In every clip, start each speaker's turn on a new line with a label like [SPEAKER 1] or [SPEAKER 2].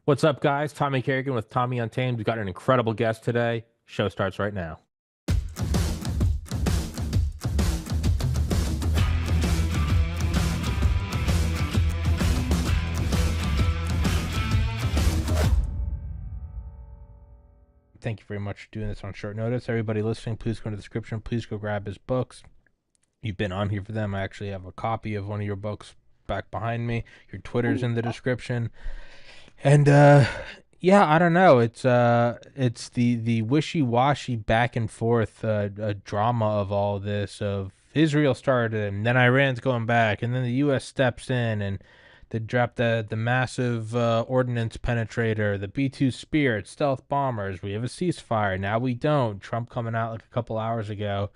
[SPEAKER 1] What's up, guys? Tommy Carrigan with Tommy Untamed. We've got an incredible guest today. Show starts right now. Thank you very much for doing this on short notice. Everybody listening, please go in the description. Please go grab his books. You've been on here for them. I actually have a copy of one of your books back behind me. Your Twitter's in the description. And yeah, I don't know. It's the wishy-washy back and forth drama of all this of Israel started and then Iran's going back and then the US steps in and they dropped the massive ordnance penetrator, the B-2 Spirit, stealth bombers. We have a ceasefire. Now we don't. Trump coming out like a couple hours ago.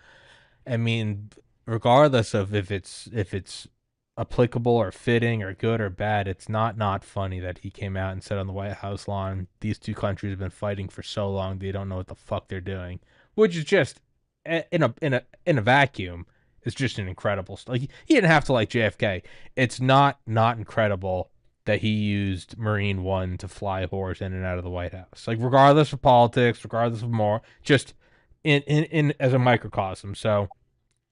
[SPEAKER 1] I mean, regardless of if it's applicable or fitting or good or bad, it's not funny that he came out and said on the White House lawn, these two countries have been fighting for so long they don't know what the fuck they're doing, which is just in a vacuum. It's just an incredible. Like he didn't have to like JFK. It's not incredible that he used Marine One to fly a horse in and out of the White House. Like regardless of politics, regardless of more, just in as a microcosm. So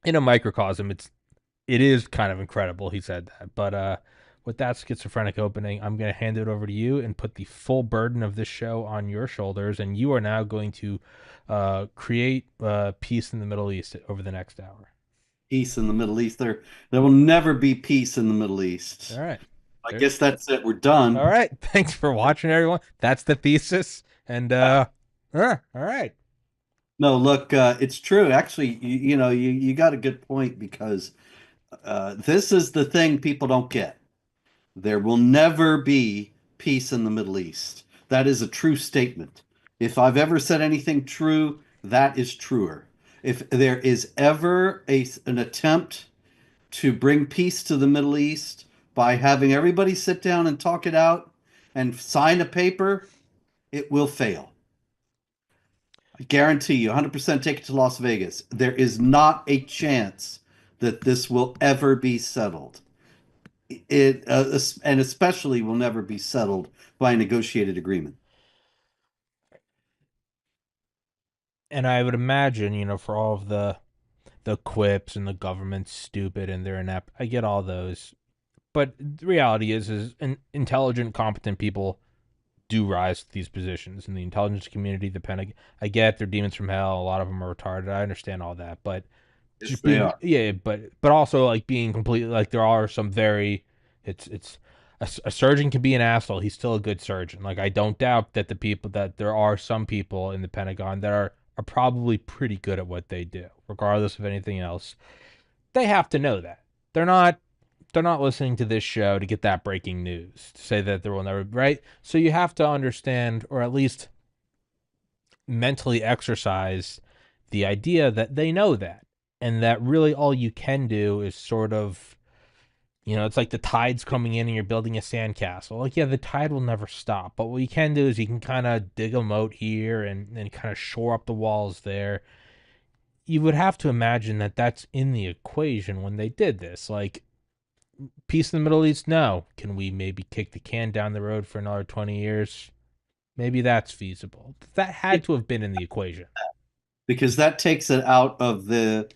[SPEAKER 1] in a microcosm, it is kind of incredible he said that. But with that schizophrenic opening, I'm going to hand it over to you and put the full burden of this show on your shoulders. And you are now going to create peace in the Middle East over the next hour.
[SPEAKER 2] Peace in the Middle East. There will never be peace in the Middle East.
[SPEAKER 1] All right.
[SPEAKER 2] I guess that's it. We're done.
[SPEAKER 1] All right. Thanks for watching, everyone. That's the thesis. And all right.
[SPEAKER 2] No, look, it's true. Actually, you got a good point because this is the thing people don't get. There will never be peace in the Middle East. That is a true statement. If I've ever said anything true, that is truer. If there is ever an attempt to bring peace to the Middle East by having everybody sit down and talk it out and sign a paper, it will fail. I guarantee you, 100% take it to Las Vegas. There is not a chance that this will ever be settled. And especially will never be settled by a negotiated agreement.
[SPEAKER 1] And I would imagine, for all of the quips and the government's stupid and they're inept, I get all those. But the reality is intelligent, competent people do rise to these positions in the intelligence community. The Pentagon, I get they're demons from hell. A lot of them are retarded. I understand all that, but
[SPEAKER 2] Yes,
[SPEAKER 1] just
[SPEAKER 2] they
[SPEAKER 1] being
[SPEAKER 2] are.
[SPEAKER 1] yeah, but also like being completely like there are some very it's a surgeon can be an asshole. He's still a good surgeon. Like I don't doubt that there are some people in the Pentagon that are probably pretty good at what they do, regardless of anything else. They have to know that. They're not listening to this show to get that breaking news to say that there will never right. So you have to understand, or at least mentally exercise the idea that they know that, and that really all you can do is sort of, it's like the tide's coming in and you're building a sandcastle. Like, yeah, the tide will never stop, but what you can do is you can kind of dig a moat here and kind of shore up the walls there. You would have to imagine that that's in the equation when they did this. Like, peace in the Middle East? No. Can we maybe kick the can down the road for another 20 years? Maybe that's feasible. That had to have been in the equation.
[SPEAKER 2] Because that takes it out of the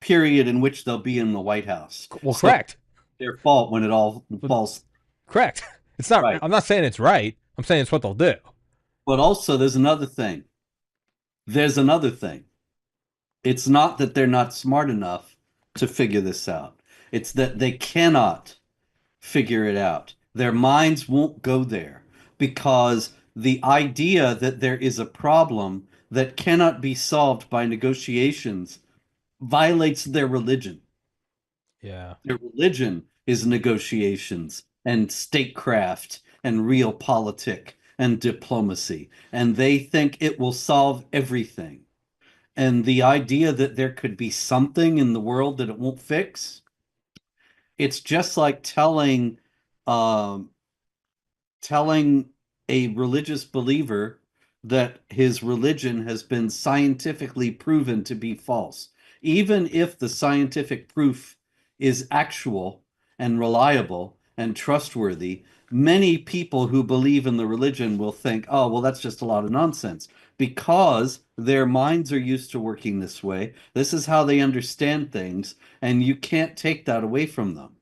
[SPEAKER 2] period in which they'll be in the White House.
[SPEAKER 1] Well,
[SPEAKER 2] So
[SPEAKER 1] correct.
[SPEAKER 2] their fault when it all falls.
[SPEAKER 1] Correct. It's not,
[SPEAKER 2] Right.
[SPEAKER 1] I'm not saying it's right. I'm saying it's what they'll do.
[SPEAKER 2] But also, there's another thing. There's another thing. It's not that they're not smart enough to figure this out. It's that they cannot figure it out. Their minds won't go there because the idea that there is a problem that cannot be solved by negotiations violates their religion.
[SPEAKER 1] Yeah.
[SPEAKER 2] Their religion is negotiations and statecraft and realpolitik and diplomacy. And they think it will solve everything. And the idea that there could be something in the world that it won't fix, it's just like um, telling a religious believer that his religion has been scientifically proven to be false. Even if the scientific proof is actual and reliable and trustworthy, many people who believe in the religion will think, oh, well, that's just a lot of nonsense because their minds are used to working this way. This is how they understand things, and you can't take that away from them.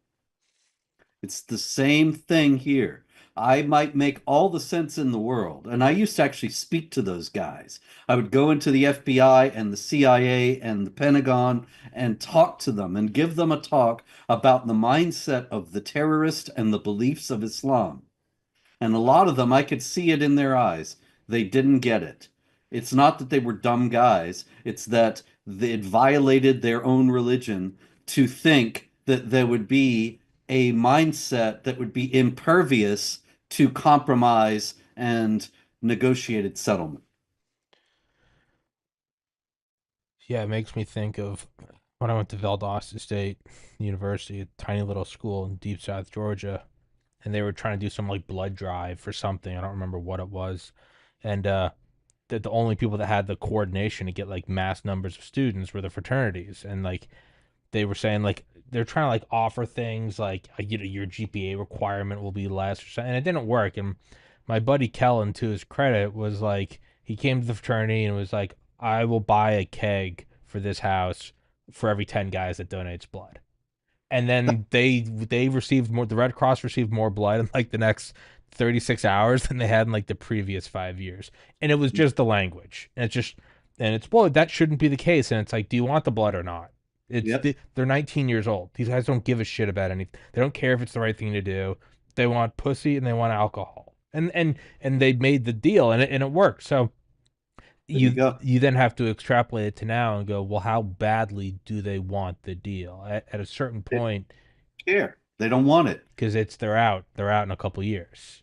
[SPEAKER 2] It's the same thing here. I might make all the sense in the world. And I used to actually speak to those guys. I would go into the FBI and the CIA and the Pentagon and talk to them and give them a talk about the mindset of the terrorist and the beliefs of Islam. And a lot of them, I could see it in their eyes. They didn't get it. It's not that they were dumb guys, it's that it violated their own religion to think that there would be a mindset that would be impervious to compromise and negotiated settlement.
[SPEAKER 1] Yeah, it makes me think of when I went to Valdosta State University, a tiny little school in deep South Georgia, and they were trying to do some like blood drive for something. I don't remember what it was. And the only people that had the coordination to get like mass numbers of students were the fraternities. And like they were saying like they're trying to like offer things like your GPA requirement will be less or something, and it didn't work. And my buddy Kellen, to his credit, was like he came to the fraternity and was like, I will buy a keg for this house for every 10 guys that donates blood. And then they received more, the Red Cross received more blood in like the next 36 hours than they had in like the previous 5 years. And it was just the language. And it's just, and it's, well, that shouldn't be the case. And it's like, do you want the blood or not?
[SPEAKER 2] Yep,
[SPEAKER 1] They're 19 years old. These guys don't give a shit about anything. They don't care if it's the right thing to do. They want pussy and they want alcohol. And they made the deal and it worked. So
[SPEAKER 2] there you
[SPEAKER 1] you
[SPEAKER 2] go.
[SPEAKER 1] you then have to extrapolate it to now and go, well, how badly do they want the deal? At a certain
[SPEAKER 2] They don't
[SPEAKER 1] point,
[SPEAKER 2] care. They don't want it.
[SPEAKER 1] because they're out in a couple years.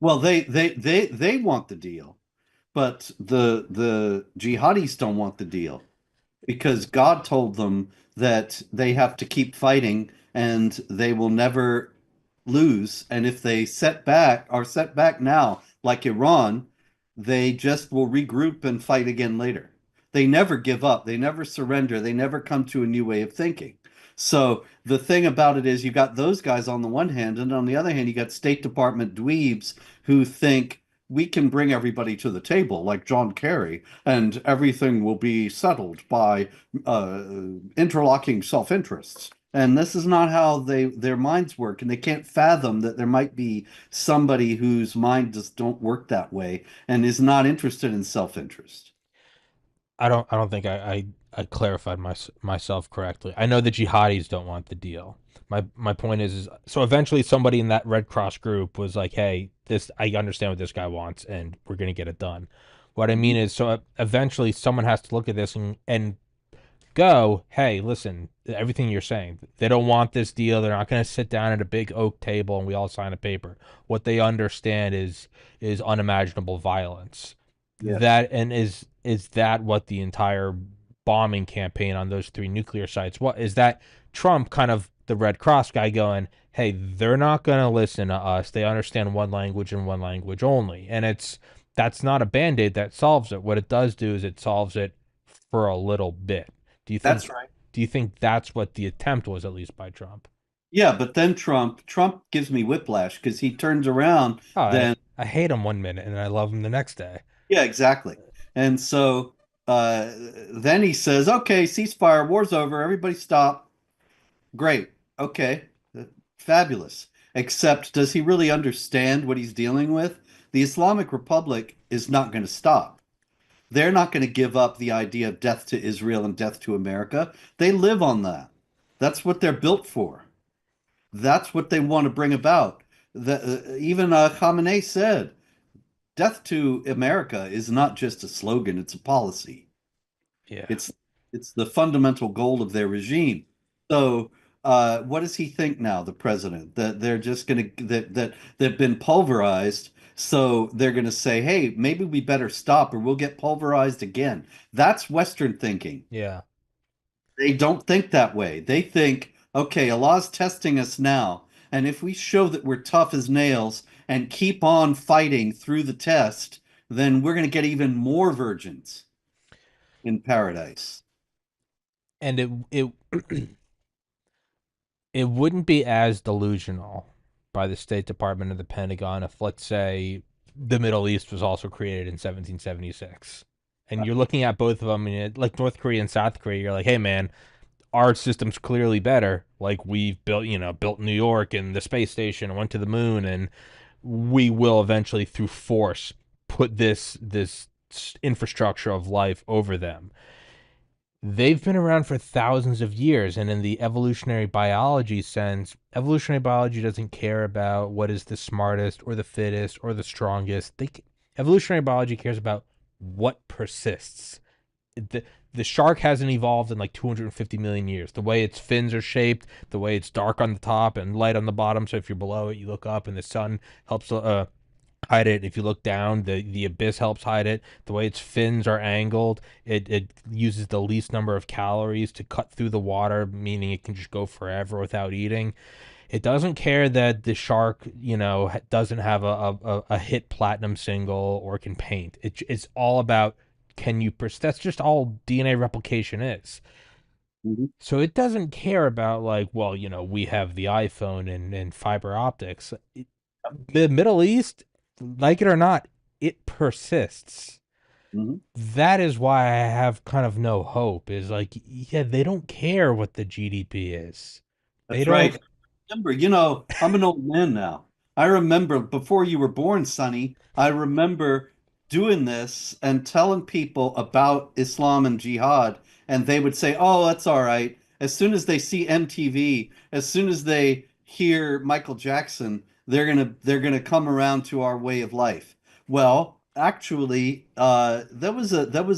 [SPEAKER 2] Well, they want the deal, but the jihadis don't want the deal, because God told them that they have to keep fighting and they will never lose. And if they set back now, like Iran, they just will regroup and fight again later. They never give up, they never surrender, they never come to a new way of thinking. So the thing about it is you got those guys on the one hand, and on the other hand, you got State Department dweebs who think we can bring everybody to the table, like John Kerry, and everything will be settled by uh, interlocking self-interests. And this is not how their minds work, and they can't fathom that there might be somebody whose mind just don't work that way and is not interested in self-interest.
[SPEAKER 1] I don't think I clarified myself correctly. I know the jihadis don't want the deal. My point is so eventually somebody in that Red Cross group was like, hey, this I understand what this guy wants and we're gonna get it done. What I mean
[SPEAKER 2] Mhm.
[SPEAKER 1] is, so eventually someone has to look at this and go, hey, listen, everything you're saying, they don't want this deal. They're not going to sit down at a big oak table and we all sign a paper. What they understand is unimaginable violence.
[SPEAKER 2] Yes,
[SPEAKER 1] That and is that what the entire bombing campaign on those three nuclear sites? What is that Trump kind of the Red Cross guy going, hey, they're not going to listen to us. They understand one language and one language only. And that's not a band-aid that solves it. What it does do is it solves it for a little bit. Do you think
[SPEAKER 2] that's right.
[SPEAKER 1] do you think that's what the attempt was, at least by Trump?
[SPEAKER 2] Yeah, but then Trump gives me whiplash because he turns around
[SPEAKER 1] Oh, I,
[SPEAKER 2] then.
[SPEAKER 1] I hate him one minute and I love him the next day.
[SPEAKER 2] Yeah, exactly. And so uh, then he says, okay, ceasefire, war's over, everybody stop. Great. Okay. Fabulous. Except, does he really understand what he's dealing with? The Islamic Republic is not going to stop. They're not going to give up the idea of death to Israel and death to America. They live on that. That's what they're built for. That's what they want to bring about. Even Khamenei said, death to America is not just a slogan, it's a policy.
[SPEAKER 1] Yeah.
[SPEAKER 2] It's it's the fundamental goal of their regime. So, what does he think now, the president? That they're just going to that they've been pulverized, so they're going to say, "Hey, maybe we better stop, or we'll get pulverized again." That's Western thinking.
[SPEAKER 1] Yeah.
[SPEAKER 2] They don't think that way. They think, "Okay, Allah's testing us now, and if we show that we're tough as nails and keep on fighting through the test, then we're going to get even more virgins in paradise."
[SPEAKER 1] And it wouldn't be as delusional by the State Department and the Pentagon if, let's say, the Middle East was also created in 1776. And you're looking at both of them, and like North Korea and South Korea, you're like, hey, man, our system's clearly better. Like we've built, built New York and the space station and went to the moon, and we will eventually, through force, put this infrastructure of life over them. They've been around for thousands of years, and in the evolutionary biology sense, evolutionary biology doesn't care about what is the smartest or the fittest or the strongest. Evolutionary biology cares about what persists. The shark hasn't evolved in like 250 million years. The way its fins are shaped, the way it's dark on the top and light on the bottom, so if you're below it, you look up and the sun helps hide it. If you look down, the abyss helps hide it. The way its fins are angled, it uses the least number of calories to cut through the water, meaning it can just go forever without eating. It doesn't care that the shark, doesn't have a hit platinum single or can paint. It's all about, can you that's just all DNA replication is.
[SPEAKER 2] Mhm.
[SPEAKER 1] So it doesn't care about, like, well, we have the iPhone and fiber optics. The Middle East, like it or not, it persists.
[SPEAKER 2] Mhm.
[SPEAKER 1] That is why I have kind of no hope. Is like, yeah, they don't care what the GDP is. They
[SPEAKER 2] That's
[SPEAKER 1] don't.
[SPEAKER 2] right. Remember, I'm an old man now. I remember before you were born, Sonny, I remember doing this and telling people about Islam and jihad, and they would say, "Oh, that's all right." As soon as they see MTV, as soon as they hear Michael Jackson, they're gonna come around to our way of life. Well, actually, there was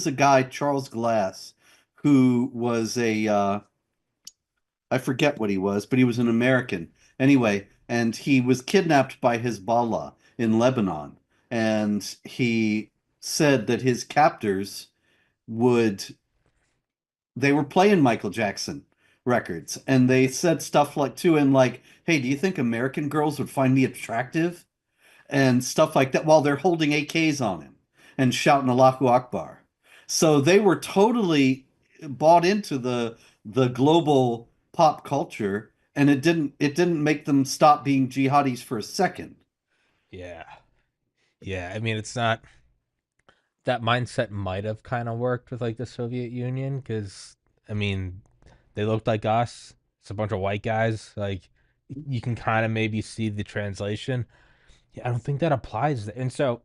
[SPEAKER 2] a guy, Charles Glass, who was a I forget what he was, but he was an American anyway, and he was kidnapped by Hezbollah in Lebanon. And he said that his captors would, they were playing Michael Jackson records, and they said stuff like to him like, "Hey, do you think American girls would find me attractive?" and stuff like that while they're holding AKs on him and shouting Allahu Akbar. So they were totally bought into the global pop culture, and it didn't make them stop being jihadis for a second.
[SPEAKER 1] Yeah, yeah. I mean, it's not that mindset might have kind of worked with like the Soviet Union because, I mean, they looked like us. It's a bunch of white guys. Like, you can kind of maybe see the translation. Yeah, I don't think that applies. And so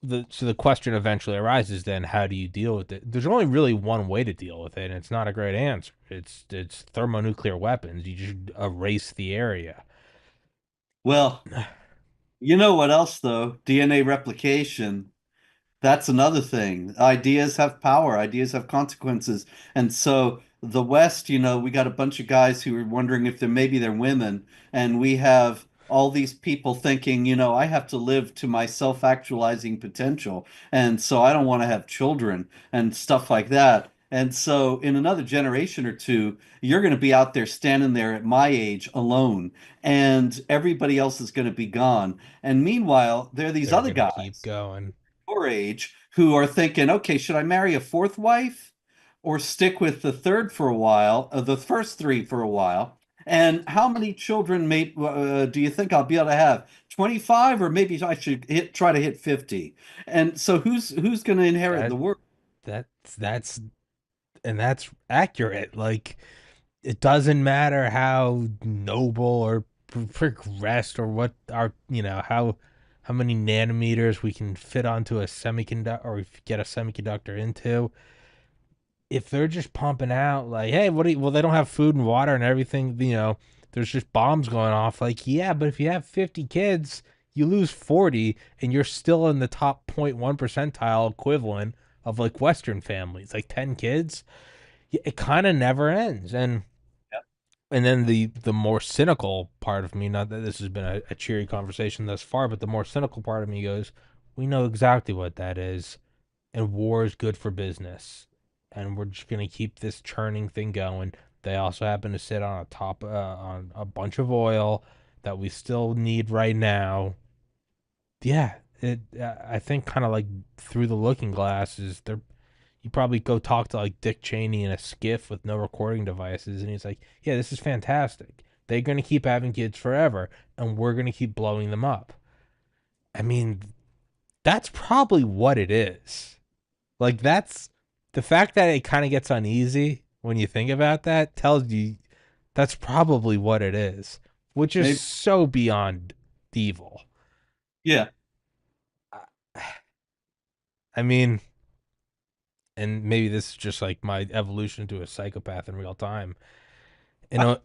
[SPEAKER 1] the question eventually arises, then how do you deal with it? There's only really one way to deal with it, and it's not a great answer. It's thermonuclear weapons. You just erase the area.
[SPEAKER 2] Well, you know what else though? DNA replication. That's another thing. Ideas have power, ideas have consequences. And so the West, we got a bunch of guys who are wondering if maybe they're women, and we have all these people thinking, I have to live to my self-actualizing potential, and so I don't want to have children and stuff like that. And so in another generation or two, you're going to be out there standing there at my age alone, and everybody else is going to be gone. And meanwhile, there are these
[SPEAKER 1] They're
[SPEAKER 2] other
[SPEAKER 1] gonna keep
[SPEAKER 2] guys
[SPEAKER 1] going.
[SPEAKER 2] your age who are thinking, okay, should I marry a fourth wife or stick with the third for a while, the first three for a while? And how many children do you think I'll be able to have? 25, or maybe I should try to hit 50. And so who's going to inherit
[SPEAKER 1] That
[SPEAKER 2] the world?
[SPEAKER 1] that's and that's accurate. Like, it doesn't matter how noble or progressed or what our, how many nanometers we can fit onto a semiconductor or get a semiconductor into. If they're just pumping out like, hey, what do you, well, they don't have food and water and everything, there's just bombs going off. Like, yeah, but if you have 50 kids, you lose 40 and you're still in the top 0.1 percentile equivalent of like Western families, like 10 kids. It kind of never ends. And then the more cynical part of me, not that this has been a cheery conversation thus far, but the more cynical part of me goes, we know exactly what that is, and war is good for business, and we're just gonna keep this churning thing going. They also happen to sit on a bunch of oil that we still need right now. Yeah, I think kind of like through the looking glass is there. You probably go talk to like Dick Cheney in a skiff with no recording devices, and he's like, "Yeah, this is fantastic. They're going to keep having kids forever, and we're going to keep blowing them up. I mean, that's probably what it is. Like, that's the fact that it kind of gets uneasy when you think about that tells you that's probably what it is, which is
[SPEAKER 2] Maybe.
[SPEAKER 1] so beyond evil.
[SPEAKER 2] Yeah.
[SPEAKER 1] I mean, and maybe this is just like my evolution to a psychopath in real time. In a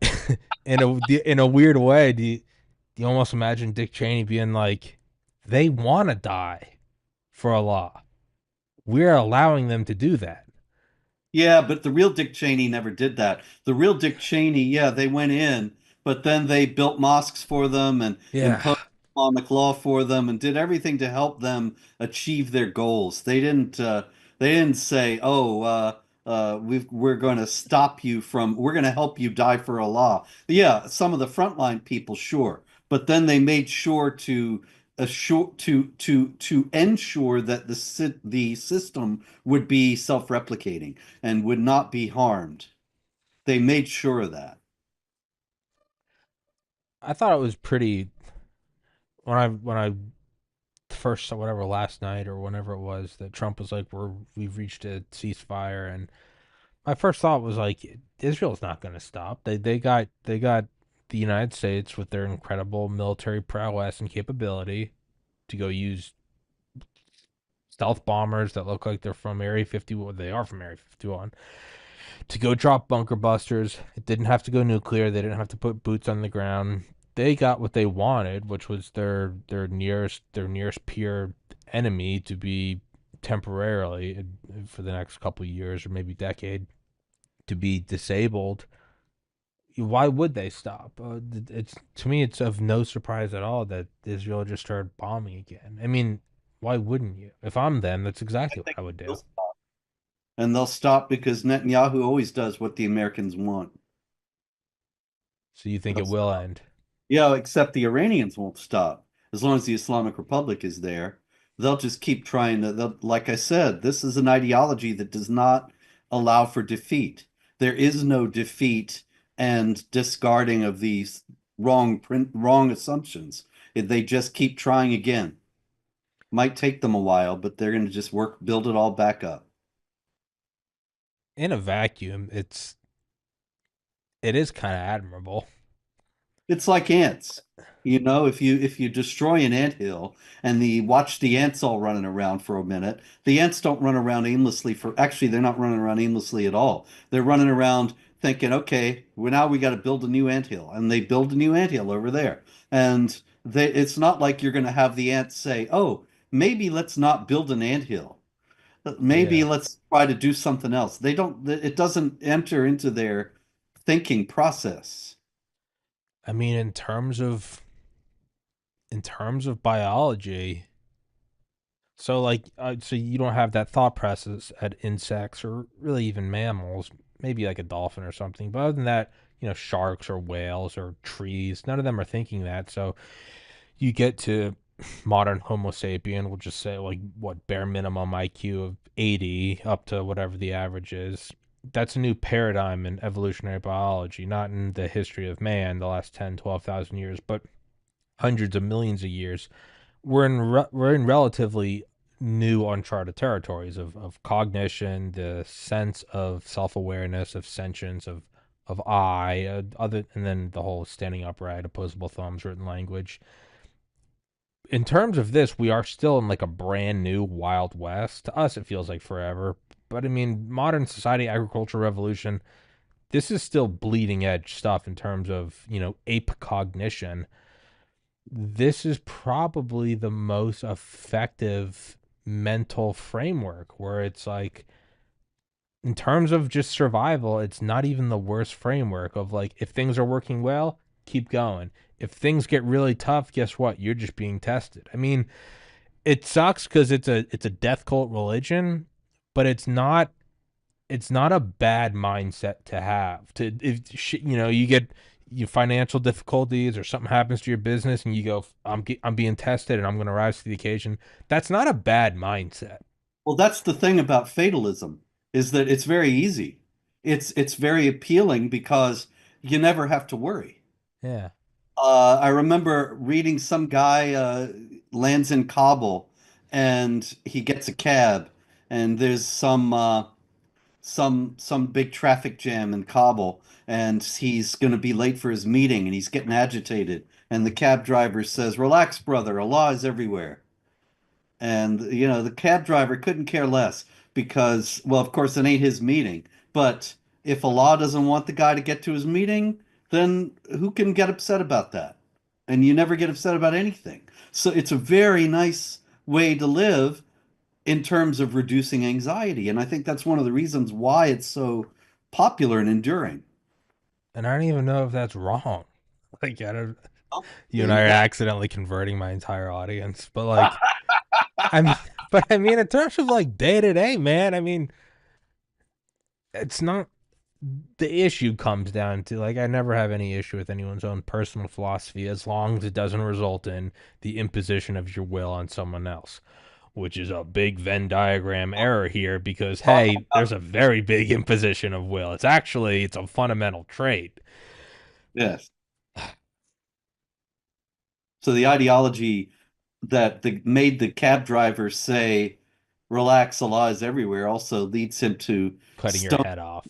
[SPEAKER 1] in a weird way, do you almost imagine Dick Cheney being like, they want to die for a law. We're allowing them to do that.
[SPEAKER 2] Yeah, but the real Dick Cheney never did that. The real Dick Cheney, yeah, they went in, but then they built mosques for them and
[SPEAKER 1] Yeah.
[SPEAKER 2] imposed Islamic law for them and did everything to help them achieve their goals. They didn't say, "Oh, we're going to stop you from we're going to help you die for Allah." Yeah, some of the frontline people, sure, but then they made sure to assure to ensure that the system would be self-replicating and would not be harmed. They made sure of that.
[SPEAKER 1] I thought it was pretty when I first saw whatever last night or whenever it was that Trump was like we've reached a ceasefire, and my first thought was like Israel's not going to stop. They got the United States with their incredible military prowess and capability to go use stealth bombers that look like they're from Area 51. They are from Area 51 to go drop bunker busters. It didn't have to go nuclear. They didn't have to put boots on the ground. They got what they wanted, which was their nearest peer enemy to be temporarily for the next couple of years or maybe decade to be disabled. Why would they stop? It's to me, it's of no surprise at all that Israel just started bombing again. I mean, why wouldn't you? If I'm them, that's
[SPEAKER 2] I
[SPEAKER 1] exactly what
[SPEAKER 2] think
[SPEAKER 1] I would
[SPEAKER 2] they'll
[SPEAKER 1] do.
[SPEAKER 2] stop. And they'll stop because Netanyahu always does what the Americans want.
[SPEAKER 1] So you think
[SPEAKER 2] They'll
[SPEAKER 1] it will
[SPEAKER 2] stop.
[SPEAKER 1] end?
[SPEAKER 2] Yeah, except the Iranians won't stop. As long as the Islamic Republic is there, they'll just keep trying to, like I said, this is an ideology that does not allow for defeat. There is no defeat and discarding of these wrong assumptions. They just keep trying again. Might take them a while, but they're going to just build it all back up.
[SPEAKER 1] In a vacuum, it is kind of admirable.
[SPEAKER 2] It's like ants. You know, if you destroy an anthill and the watch the ants all running around for a minute, the ants don't run around aimlessly for actually they're not running around aimlessly at all. They're running around thinking, okay, well now we got to build a new anthill, and they build a new anthill over there. And it's not like you're going to have the ants say, "Oh, maybe let's not build an anthill. Maybe
[SPEAKER 1] Yeah.
[SPEAKER 2] let's try to do something else." They don't, it doesn't enter into their thinking process.
[SPEAKER 1] I mean, in terms of biology, so like so you don't have that thought process at insects or really even mammals, maybe like a dolphin or something. But other than that, sharks or whales or trees, none of them are thinking that. So you get to modern Homo sapien, we'll just say like what bare minimum IQ of 80 up to whatever the average is. That's a new paradigm in evolutionary biology, not in the history of man, the last 10, 12,000 years, but hundreds of millions of years. We're in relatively new uncharted territories of cognition, the sense of self-awareness, of sentience, of I, other, and then the whole standing upright, opposable thumbs, written language. In terms of this, we are still in like a brand new Wild West. To us, it feels like forever. But I mean, modern society, agricultural revolution, this is still bleeding edge stuff in terms of, ape cognition. This is probably the most effective mental framework where it's like, in terms of just survival, it's not even the worst framework of like, if things are working well, keep going. If things get really tough, guess what? You're just being tested. I mean, it sucks because it's a death cult religion, but it's not a bad mindset to have. To if you get you financial difficulties or something happens to your business and you go, I'm being tested and I'm going to rise to the occasion. That's not a bad mindset.
[SPEAKER 2] Well, that's the thing about fatalism is that it's very easy. It's very appealing because you never have to worry.
[SPEAKER 1] Yeah.
[SPEAKER 2] I remember reading some guy lands in Kabul and he gets a cab and there's some big traffic jam in Kabul and he's going to be late for his meeting and he's getting agitated and the cab driver says, "Relax, brother. Allah is everywhere." And the cab driver couldn't care less because, well, of course, it ain't his meeting. But if Allah doesn't want the guy to get to his meeting, then who can get upset about that? And you never get upset about anything. So it's a very nice way to live in terms of reducing anxiety. And I think that's one of the reasons why it's so popular and enduring.
[SPEAKER 1] And I don't even know if that's wrong. Like, I don't,
[SPEAKER 2] Oh,
[SPEAKER 1] you
[SPEAKER 2] there
[SPEAKER 1] and I
[SPEAKER 2] you
[SPEAKER 1] are
[SPEAKER 2] go.
[SPEAKER 1] accidentally converting my entire audience. But like, I mean, but I mean, in terms of like day to day, man, I mean, it's not the issue comes down to like I never have any issue with anyone's own personal philosophy as long as it doesn't result in the imposition of your will on someone else, which is a big Venn diagram error here because hey, there's a very big imposition of will. It's a fundamental trait.
[SPEAKER 2] Yes. So the ideology made the cab driver say, "Relax, Allah is everywhere," also leads him to
[SPEAKER 1] Cutting your
[SPEAKER 2] stone
[SPEAKER 1] head off.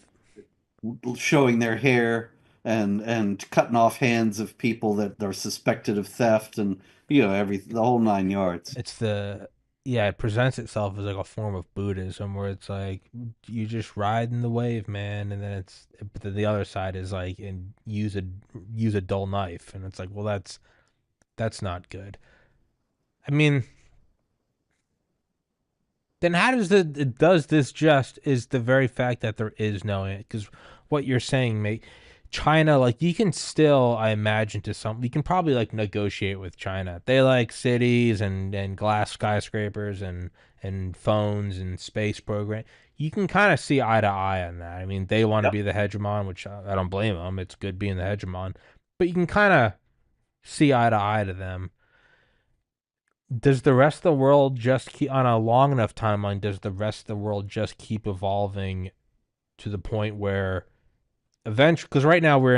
[SPEAKER 2] showing their hair and cutting off hands of people that are suspected of theft and the whole nine yards.
[SPEAKER 1] It's the yeah, it presents itself as like a form of Buddhism where it's like you just ride in the wave, man, and then but then the other side is like and use a dull knife, and it's like, well, that's not good. I mean, then how does it does this just is the very fact that there is no because what you're saying, mate, China, like you can still, I imagine, to some you can probably like negotiate with China. They like cities and glass skyscrapers and phones and space program. You can kind of see eye to eye on that. I mean, they want to
[SPEAKER 2] Yep.
[SPEAKER 1] be the hegemon, which I don't blame them. It's good being the hegemon, but you can kind of see eye to eye to them. Does the rest of the world just keep on a long enough timeline? Does the rest of the world just keep evolving to the point where eventually? Because right now we're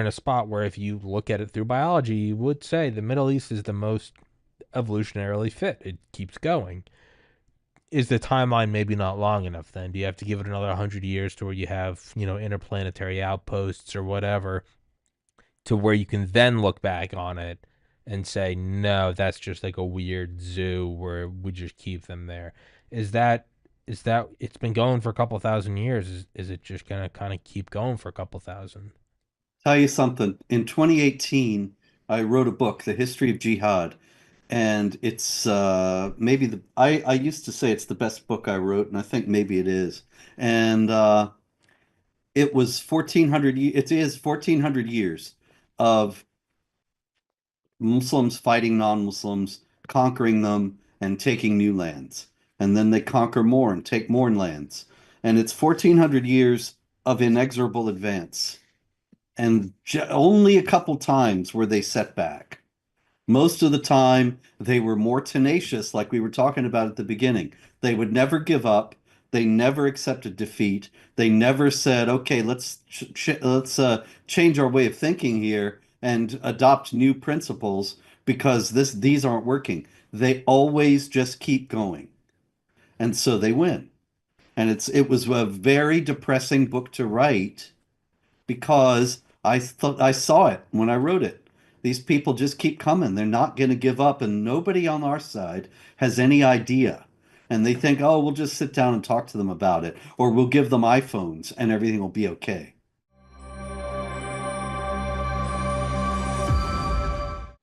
[SPEAKER 1] in a spot where if you look at it through biology, you would say the Middle East is the most evolutionarily fit. It keeps going. Is the timeline maybe not long enough? Then do you have to give it another 100 years to where you have interplanetary outposts or whatever to where you can then look back on it and say, no, that's just like a weird zoo where we just keep them there. Is that is that it's been going for a couple thousand years? Is it just gonna kind of keep going for a couple thousand?
[SPEAKER 2] Tell you something. In 2018, I wrote a book, The History of Jihad, and it's maybe I used to say it's the best book I wrote, and I think maybe it is. And it was 1400 it is 1400 years of Muslims fighting non-Muslims, conquering them and taking new lands. And then they conquer more and take more lands. And it's 1400 years of inexorable advance. And only a couple times were they set back. Most of the time, they were more tenacious, like we were talking about at the beginning. They would never give up. They never accepted defeat. They never said, "Okay, let's change our way of thinking here and adopt new principles because these aren't working." They always just keep going, and so they win. And it was a very depressing book to write because I thought I saw it when I wrote it. These people just keep coming. They're not going to give up, and nobody on our side has any idea. And they think, "Oh, we'll just sit down and talk to them about it, or we'll give them iPhones and everything will be okay."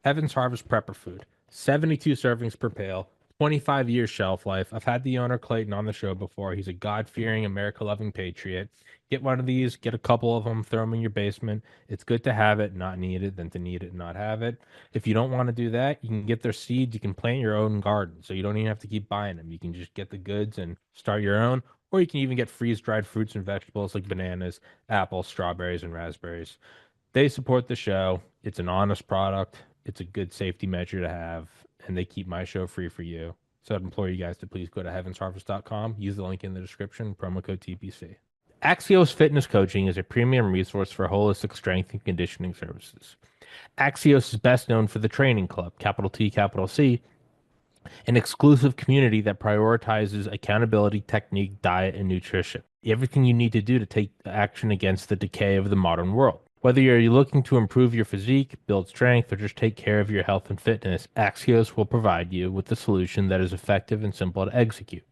[SPEAKER 1] Heaven's Harvest Prepper Food, 72 servings per pail, 25 years shelf life. I've had the owner Clayton on the show before. He's a God-fearing, America-loving patriot. Get one of these, get a couple of them, throw them in your basement. It's good to have it, not need it, than to need it and not have it. If you don't want to do that, you can get their seeds. You can plant your own garden, so you don't even have to keep buying them. You can just get the goods and start your own, or you can even get freeze-dried fruits and vegetables like bananas, apples, strawberries, and raspberries. They support the show. It's an honest product. It's a good safety measure to have, and they keep my show free for you. So I'd implore you guys to please go to heavensharvest.com, use the link in the description, promo code TPC. Axios Fitness Coaching is a premium resource for holistic strength and conditioning services. Axios is best known for the Training Club, capital T, capital C, an exclusive community that prioritizes accountability, technique, diet, and nutrition. Everything you need to do to take action against the decay of the modern world. Whether you're looking to improve your physique, build strength, or just take care of your health and fitness, Axios will provide you with the solution that is effective and simple to execute.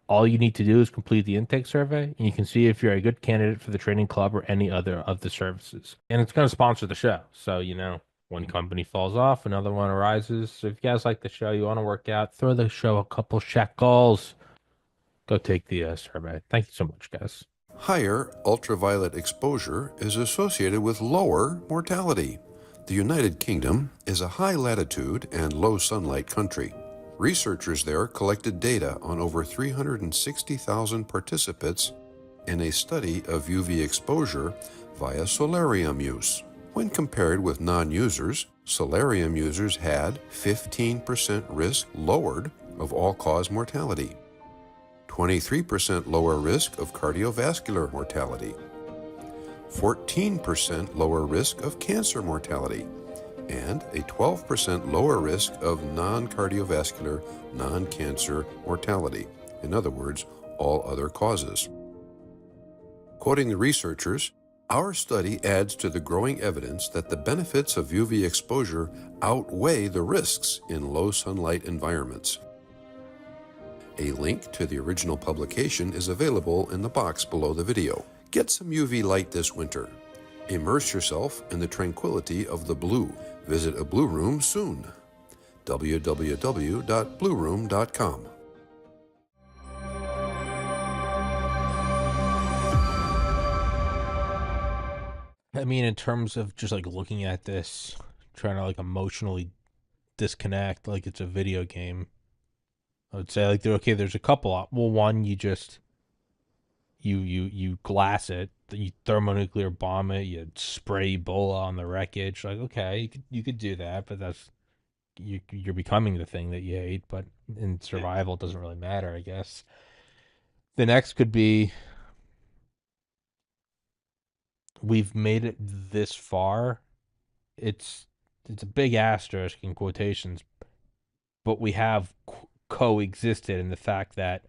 [SPEAKER 1] All you need to do is complete the intake survey, and you can see if you're a good candidate for the training club or any other of the services. And it's going to sponsor the show. So, one company falls off, another one arises. So if you guys like the show, you want to work out, throw the show a couple shekels, go take the survey. Thank you so much, guys.
[SPEAKER 3] Higher ultraviolet exposure is associated with lower mortality. The United Kingdom is a high latitude and low sunlight country. Researchers there collected data on over 360,000 participants in a study of UV exposure via solarium use. When compared with non-users, solarium users had 15% risk lowered of all-cause mortality, 23% lower risk of cardiovascular mortality, 14% lower risk of cancer mortality, and a 12% lower risk of non-cardiovascular, non-cancer mortality. In other words, all other causes. Quoting the researchers, our study adds to the growing evidence that the benefits of UV exposure outweigh the risks in low sunlight environments. A link to the original publication is available in the box below the video. Get some UV light this winter. Immerse yourself in the tranquility of the blue. Visit a Blue Room soon. www.blueroom.com.
[SPEAKER 1] I mean, in terms of just like looking at this, trying to like emotionally disconnect, like it's a video game, I would say like okay, there's a couple. Well, one, you glass it, you thermonuclear bomb it, you spray Ebola on the wreckage. Like, okay, you could do that, but you're becoming the thing that you hate. But in survival, it doesn't really matter, I guess. The next could be we've made it this far. It's it's a big asterisk in quotations, but we have coexisted in the fact that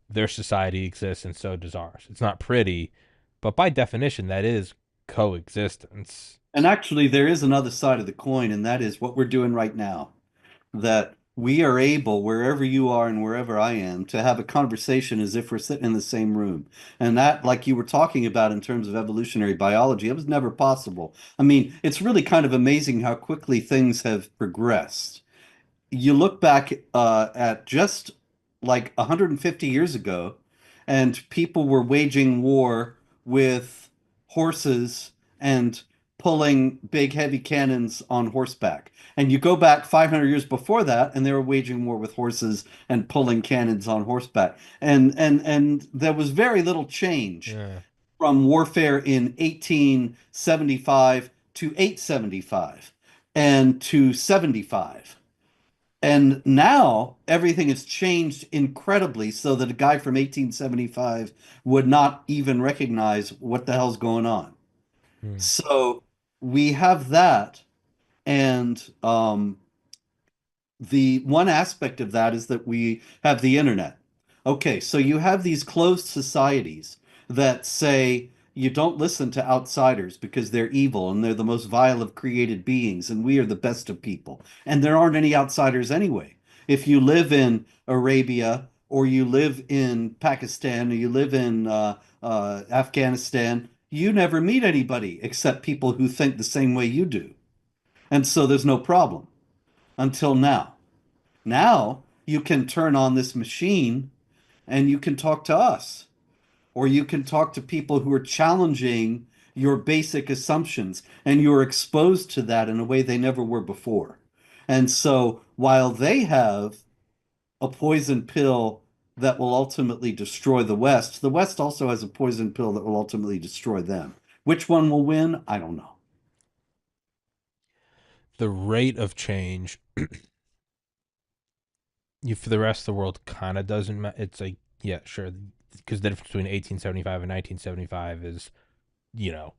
[SPEAKER 1] their society exists and so does ours. It's not pretty, but by definition, that is coexistence.
[SPEAKER 2] And actually, there is another side of the coin, and that is what we're doing right now. That we are able, wherever you are and wherever I am, to have a conversation as if we're sitting in the same room. And that, like you were talking about in terms of evolutionary biology, it was never possible. I mean, it's really kind of amazing how quickly things have progressed. You look back at just like 150 years ago, and people were waging war with horses and pulling big heavy cannons on horseback. And you go back 500 years before that, and they were waging war with horses and pulling cannons on horseback. And there was very little change
[SPEAKER 1] Yeah.
[SPEAKER 2] from warfare in 1875 to 875 and to 75. And now everything has changed incredibly so that a guy from 1875 would not even recognize what the hell's going on.
[SPEAKER 1] Hmm.
[SPEAKER 2] So we have that. And the one aspect of that is that we have the internet. Okay, so you have these closed societies that say you don't listen to outsiders because they're evil and they're the most vile of created beings and we are the best of people. And there aren't any outsiders anyway. If you live in Arabia or you live in Pakistan or you live in Afghanistan, you never meet anybody except people who think the same way you do. And so there's no problem until now. Now you can turn on this machine and you can talk to us, or you can talk to people who are challenging your basic assumptions, and you're exposed to that in a way they never were before. And so while they have a poison pill that will ultimately destroy the West also has a poison pill that will ultimately destroy them. Which one will win? I don't know.
[SPEAKER 1] The rate of change for the rest of the world kind of doesn't matter. It's like, yeah, sure, because the difference between 1875 and 1975 is,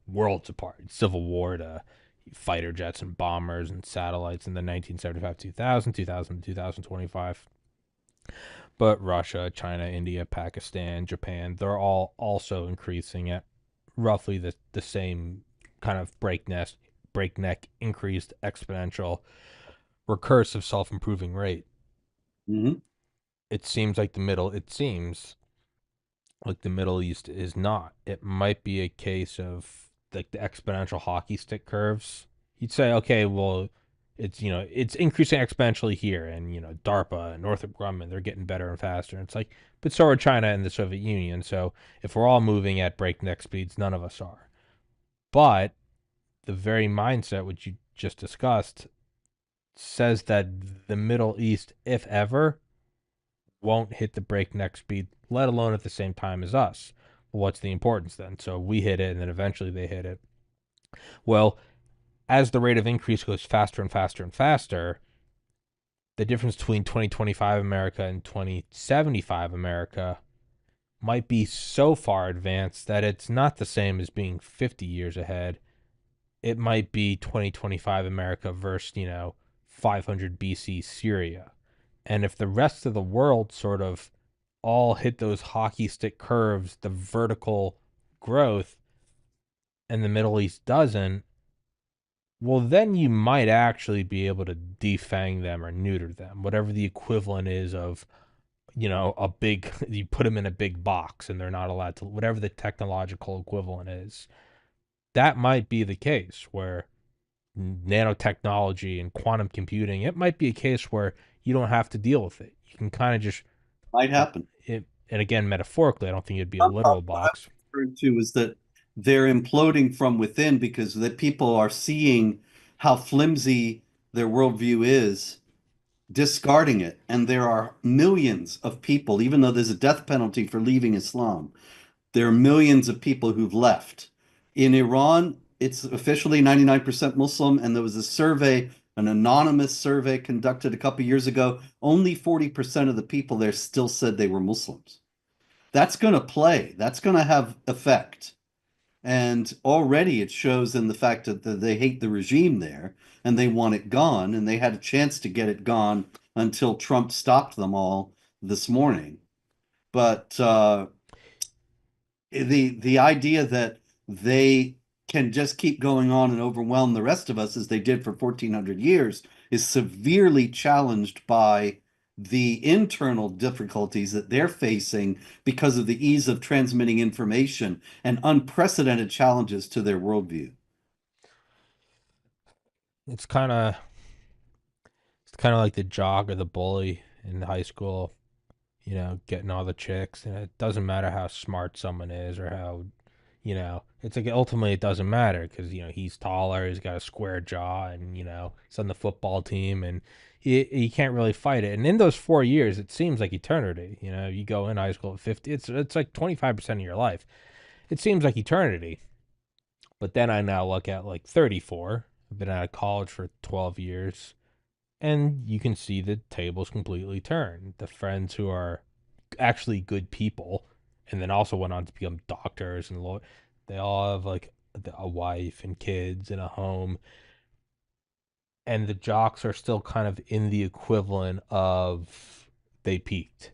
[SPEAKER 1] worlds apart. Civil War to, fighter jets and bombers and satellites in the 1975, 2000, 2000, 2025. But Russia, China, India, Pakistan, Japan, they're all also increasing at roughly the same kind of breakneck, increased exponential, recursive, self-improving rate.
[SPEAKER 2] Hmm.
[SPEAKER 1] It seems like the Middle East is not. It might be a case of like the exponential hockey stick curves. You'd say, okay, well, it's increasing exponentially here, and DARPA and Northrop Grumman, they're getting better and faster. And it's like, but so are China and the Soviet Union. So if we're all moving at breakneck speeds, none of us are. But the very mindset which you just discussed says that the Middle East, if ever, won't hit the breakneck speed, let alone at the same time as us. Well, what's the importance then? So we hit it, and then eventually they hit it. Well, as the rate of increase goes faster and faster and faster, the difference between 2025 America and 2075 America might be so far advanced that it's not the same as being 50 years ahead. It might be 2025 America versus, 500 BC Syria. And if the rest of the world sort of all hit those hockey stick curves, the vertical growth, and the Middle East doesn't, well, then you might actually be able to defang them or neuter them, whatever the equivalent is of, a big, you put them in a big box and they're not allowed to, whatever the technological equivalent is. That might be the case where nanotechnology and quantum computing, it might be a case where you don't have to deal with it. You can kind of just,
[SPEAKER 2] Might happen.
[SPEAKER 1] and again, metaphorically, I don't think it'd be a literal
[SPEAKER 2] What I'm
[SPEAKER 1] box.
[SPEAKER 2] referring to is that they're imploding from within because the people are seeing how flimsy their worldview is, discarding it. And there are millions of people, even though there's a death penalty for leaving Islam, there are millions of people who've left. In Iran, it's officially 99% Muslim, and there was a survey, an anonymous survey conducted a couple years ago. Only 40% of the people there still said they were Muslims. That's going to play. That's going to have effect. And already it shows in the fact that they hate the regime there and they want it gone. And they had a chance to get it gone until Trump stopped them all this morning. But the idea that they can just keep going on and overwhelm the rest of us as they did for 1400 years is severely challenged by the internal difficulties that they're facing because of the ease of transmitting information and unprecedented challenges to their worldview.
[SPEAKER 1] It's kind of it's kind of like the jock or the bully in high school, getting all the chicks, and it doesn't matter how smart someone is or how, it's like ultimately it doesn't matter because he's taller, he's got a square jaw, and he's on the football team, and he can't really fight it. And in those 4 years, it seems like eternity. You go in high school at 50, it's like 25% of your life. It seems like eternity. But then I now look at like 34. I've been out of college for 12 years, and you can see the tables completely turn. The friends who are actually good people, and then also went on to become doctors and lawyers, they all have like a wife and kids and a home, and the jocks are still kind of in the equivalent of they peaked.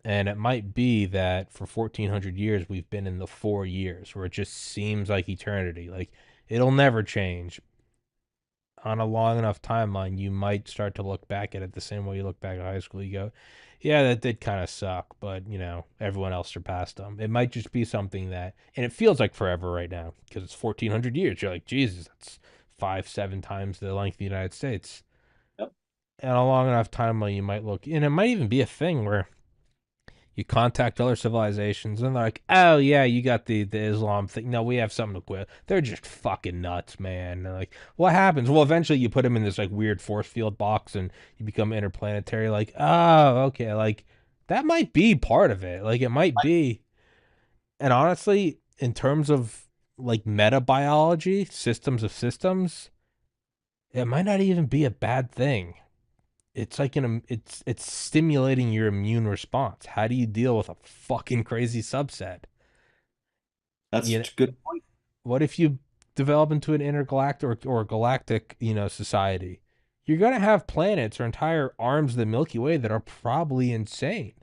[SPEAKER 1] And it might be that for 1400 years we've been in the 4 years where it just seems like eternity. Like it'll never change. On a long enough timeline, you might start to look back at it the same way you look back at high school. You go, yeah, that did kind of suck, but everyone else surpassed them. It might just be something that, and it feels like forever right now because it's 1400 years. You're like, Jesus, that's 5, 7 times the length of the United States.
[SPEAKER 2] Yep.
[SPEAKER 1] And a long enough timeline, you might look, and it might even be a thing where you contact other civilizations and they're like, oh yeah, you got the Islam thing. No, we have something to quit. They're just fucking nuts, man. They're like, what happens? Well, eventually you put them in this like weird force field box and you become interplanetary. Like, oh, okay, like that might be part of it. Like it might be. And honestly, in terms of like meta biology, systems of systems, it might not even be a bad thing. It's like it's stimulating your immune response. How do you deal with a fucking crazy subset?
[SPEAKER 2] That's
[SPEAKER 1] You know,
[SPEAKER 2] a good point.
[SPEAKER 1] what if you develop into an intergalactic or galactic, society, you're gonna have planets or entire arms of the Milky Way that are probably insane,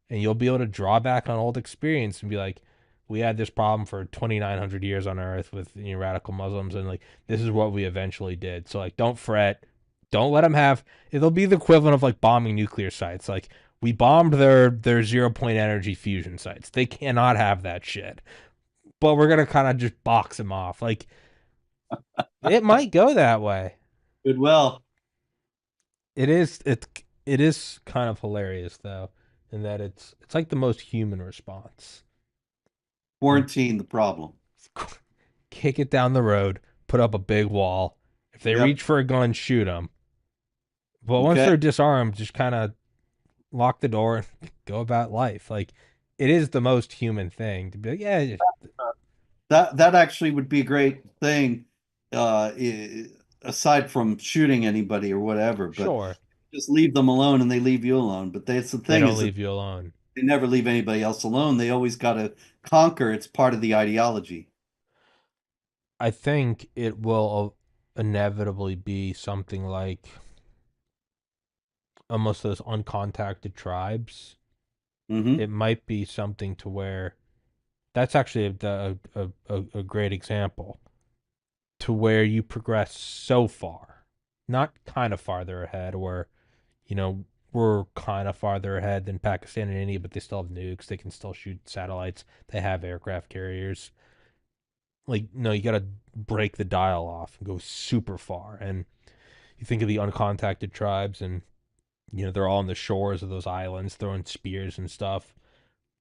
[SPEAKER 1] and you'll be able to draw back on old experience and be like, we had this problem for 2,900 years on Earth with radical Muslims, and like this is what we eventually did. So like, don't fret, don't let them have. It'll be the equivalent of like bombing nuclear sites. Like we bombed their 0 point energy fusion sites. They cannot have that shit. But we're gonna kind of just box them off. Like it might go that way.
[SPEAKER 2] Goodwill.
[SPEAKER 1] It is kind of hilarious though, in that it's like the most human response. Like
[SPEAKER 2] Quarantine the problem.
[SPEAKER 1] kick it down the road, put up a big wall. If they
[SPEAKER 2] Yep.
[SPEAKER 1] reach for a gun, shoot them. But once
[SPEAKER 2] Okay.
[SPEAKER 1] they're disarmed, just kind of lock the door and go about life. Like it is the most human thing to be like, yeah,
[SPEAKER 2] That actually would be a great thing, aside from shooting anybody or whatever. But
[SPEAKER 1] sure.
[SPEAKER 2] just leave them alone, and they leave you alone. But that's the
[SPEAKER 1] They
[SPEAKER 2] thing
[SPEAKER 1] don't
[SPEAKER 2] is that
[SPEAKER 1] leave you alone.
[SPEAKER 2] they never leave anybody else alone. They always got to conquer. It's part of the ideology.
[SPEAKER 1] I think it will inevitably be something like almost those uncontacted tribes.
[SPEAKER 2] Hmm.
[SPEAKER 1] It might be something to where that's actually a great example to where you progress so far, not kind of farther ahead, where, you know, we're kind of farther ahead than Pakistan and India, but they still have nukes. They can still shoot satellites. They have aircraft carriers. Like, no, you got to break the dial off and go super far. And you think of the uncontacted tribes, and, they're all on the shores of those islands throwing spears and stuff.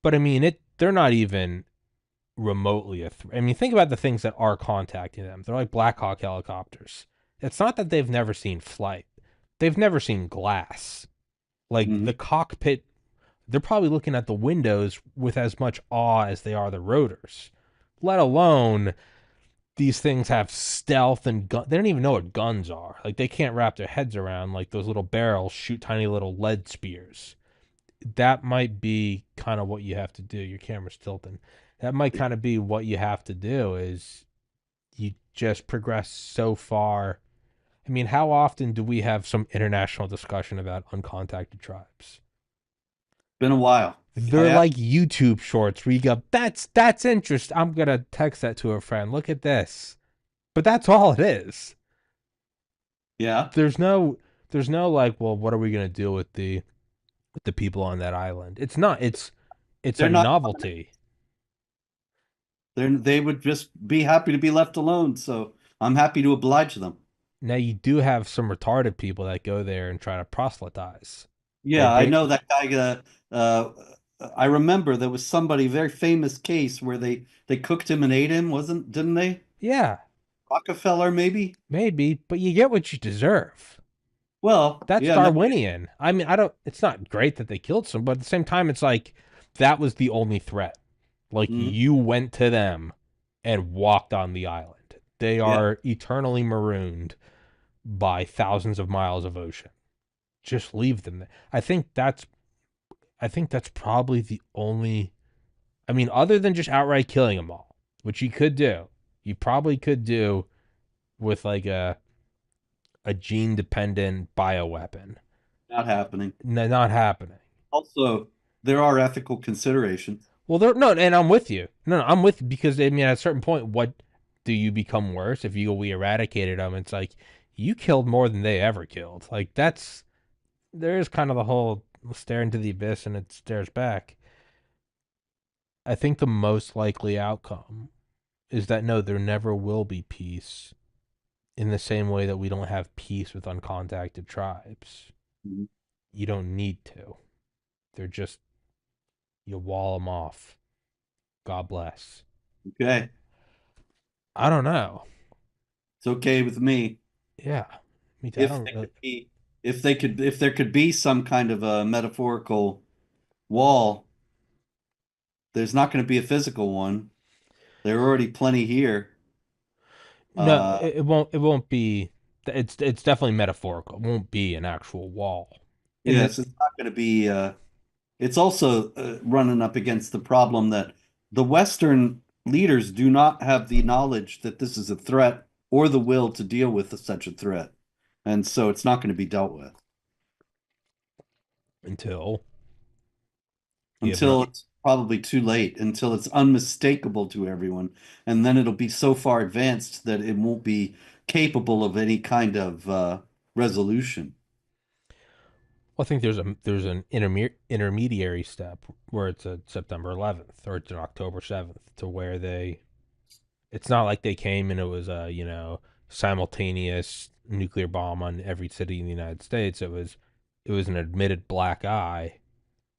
[SPEAKER 1] But I mean, they're not even remotely a threat. I mean, think about the things that are contacting them. They're like Black Hawk helicopters. It's not that they've never seen flight. They've never seen glass. Like
[SPEAKER 2] Hmm.
[SPEAKER 1] the cockpit, they're probably looking at the windows with as much awe as they are the rotors. Let alone these things have stealth and gun. They don't even know what guns are. Like they can't wrap their heads around like those little barrels shoot tiny little lead spears. That might be kind of what you have to do. Your camera's tilting. That might kind of be what you have to do is you just progress so far. I mean, how often do we have some international discussion about uncontacted tribes?
[SPEAKER 2] Been a while.
[SPEAKER 1] They're like YouTube shorts where you go, that's interesting. I'm gonna text that to a friend. Look at this. But that's all it is.
[SPEAKER 2] Yeah.
[SPEAKER 1] There's no like, well, what are we gonna do with the people on that island? It's not. It's a
[SPEAKER 2] They're not.
[SPEAKER 1] novelty.
[SPEAKER 2] They would just be happy to be left alone. So I'm happy to oblige them.
[SPEAKER 1] Now you do have some retarded people that go there and try to proselytize. They
[SPEAKER 2] Yeah, I
[SPEAKER 1] ba-
[SPEAKER 2] know that guy. I remember there was somebody very famous case where they cooked him and ate him, didn't they?
[SPEAKER 1] yeah,
[SPEAKER 2] Rockefeller, maybe.
[SPEAKER 1] maybe, but you get what you deserve.
[SPEAKER 2] Well,
[SPEAKER 1] That's
[SPEAKER 2] yeah, no,
[SPEAKER 1] Darwinian. I mean, I don't. It's not great that they killed some, but at the same time, it's like that was the only threat. Like
[SPEAKER 2] mhm,
[SPEAKER 1] you went to them and walked on the island. They
[SPEAKER 2] yeah,
[SPEAKER 1] are eternally marooned by thousands of miles of ocean. Just leave them there. I think that's probably the only. I mean, other than just outright killing them all, which you could do, you probably could do with like a gene dependent bioweapon.
[SPEAKER 2] not happening.
[SPEAKER 1] Not happening.
[SPEAKER 2] Also, there are ethical considerations.
[SPEAKER 1] Well, there no, and I'm with you. No, I'm with you because I mean, at a certain point, what do you become worse if we eradicated them? It's like you killed more than they ever killed. Like there's kind of the whole stare into the abyss and it stares back. I think the most likely outcome is that no, there never will be peace in the same way that we don't have peace with uncontacted tribes.
[SPEAKER 2] Mhm.
[SPEAKER 1] You don't need to. They're just, you wall them off. God bless.
[SPEAKER 2] Okay,
[SPEAKER 1] I don't know.
[SPEAKER 2] it's okay with me.
[SPEAKER 1] Yeah. Me too. I
[SPEAKER 2] If
[SPEAKER 1] don't
[SPEAKER 2] they
[SPEAKER 1] really.
[SPEAKER 2] could be, if there could be some kind of a metaphorical wall, there's not going to be a physical one. There are already plenty here.
[SPEAKER 1] No,
[SPEAKER 2] Uh,
[SPEAKER 1] it won't. It won't be. It's definitely metaphorical. It won't be an actual wall. In the
[SPEAKER 2] yes, it's not going to be. It's also running up against the problem that the Western leaders do not have the knowledge that this is a threat or the will to deal with such a threat. And so it's not going to be dealt with
[SPEAKER 1] until you have
[SPEAKER 2] until
[SPEAKER 1] no.
[SPEAKER 2] it's probably too late, until it's unmistakable to everyone. And then it'll be so far advanced that it won't be capable of any kind of resolution.
[SPEAKER 1] Well, I think there's an intermediary step where it's a September 11th or it's an October 7th to where they. It's not like they came and it was a simultaneous nuclear bomb on every city in the United States. It was an admitted black eye,